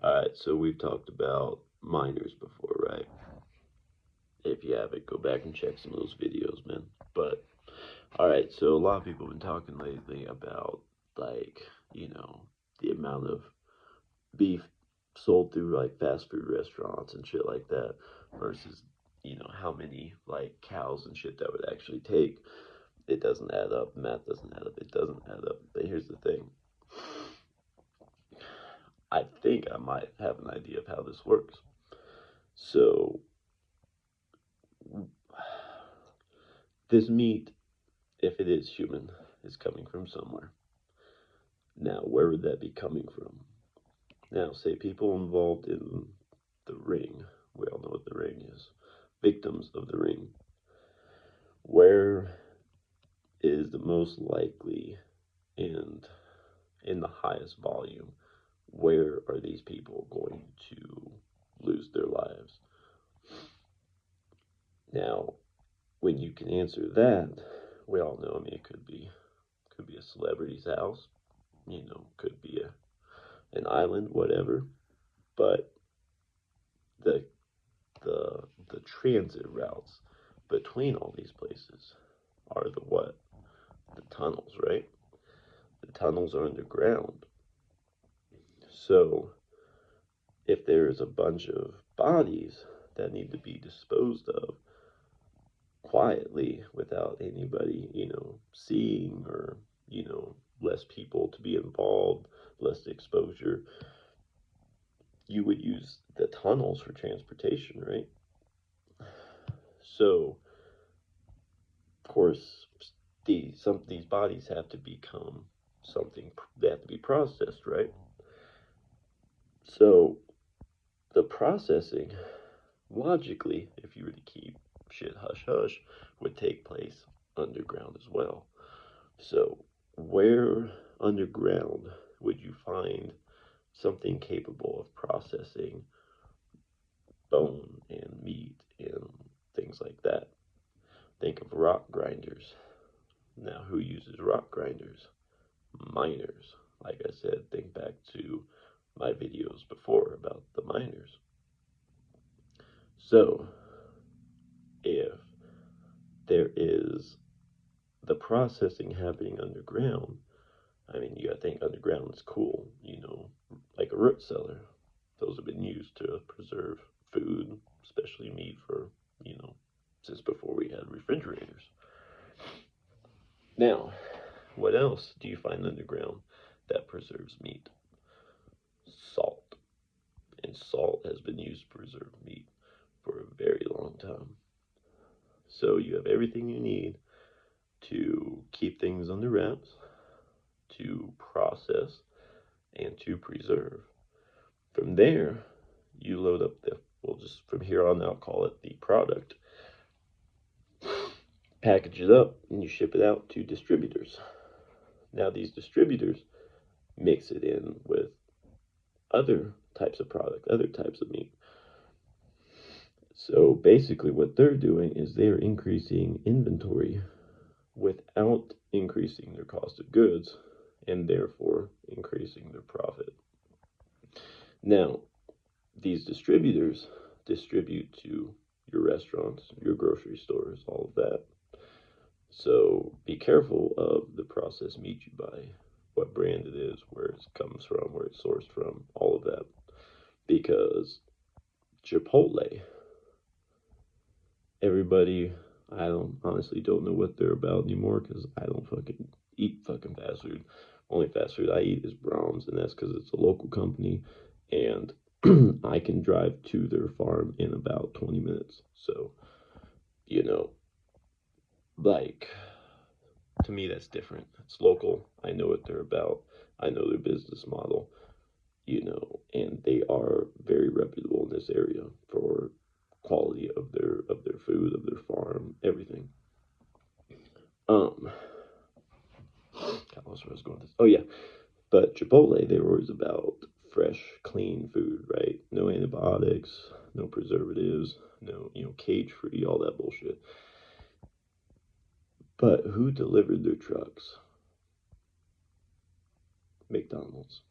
Alright, so we've talked about miners before, right? If you haven't, go back and check some of those videos, man. But, alright, so a lot of people have been talking lately about, like, you know, the amount of beef sold through, like, fast food restaurants and shit like that versus, how many, like, cows and shit that would actually take. It doesn't add up. Math doesn't add up. It doesn't add up. But here's the thing. I think I might have an idea of how this works. So, this meat, if it is human, is coming from somewhere. Now, where would that be coming from? Now, say people involved in the ring, we all know what the ring is, victims of the ring. Where is the most likely and in the highest volume? Where are these people going to lose their lives? Now, when you can answer that, we all know. I mean, it could be a celebrity's house, could be an island, whatever. But the the transit routes between all these places are the what? The tunnels, right? The tunnels are underground. So if there is a bunch of bodies that need to be disposed of quietly without anybody, seeing or, less people to be involved, less exposure, you would use the tunnels for transportation, right? So, of course, these bodies have to become something. They have to be processed, right? So, the processing, logically, if you were to keep shit hush hush, would take place underground as well. So, where underground would you find something capable of processing bone and meat and things like that? Think of rock grinders. Now, who uses rock grinders? Miners. Like I said, think back to my videos before about the miners. So, if there is the processing happening underground, I mean, you gotta think underground is cool, like a root cellar. Those have been used to preserve food, especially meat, for, since before we had refrigerators. Now, what else do you find underground that preserves meat? Salt. And salt has been used to preserve meat for a very long time. So you have everything you need to keep things under wraps, to process, and to preserve. From there, you load up we'll just from here on out call it the product, package it up, and you ship it out to distributors. Now, these distributors mix it in with other types of product, other types of meat. So basically, what they're doing is they're increasing inventory without increasing their cost of goods and therefore increasing their profit. Now, these distributors distribute to your restaurants, your grocery stores, all of that. So be careful of the processed meat you buy, what brand it is, where it comes from, where it's sourced from, all of that. Because Chipotle, everybody, I don't know what they're about anymore because I don't fucking eat fucking fast food. Only fast food I eat is Brahms, and that's because it's a local company, and I can drive to their farm in about 20 minutes. So, you know, like, to me, that's different. It's local. I know what they're about. I know their business model, and they are very reputable in this area for quality of their food, of their farm, everything. Um, God, where I was going with this. Oh yeah, but Chipotle, they were always about fresh, clean food, right? No antibiotics, no preservatives, no cage free, all that bullshit. But who delivered their trucks? McDonald's.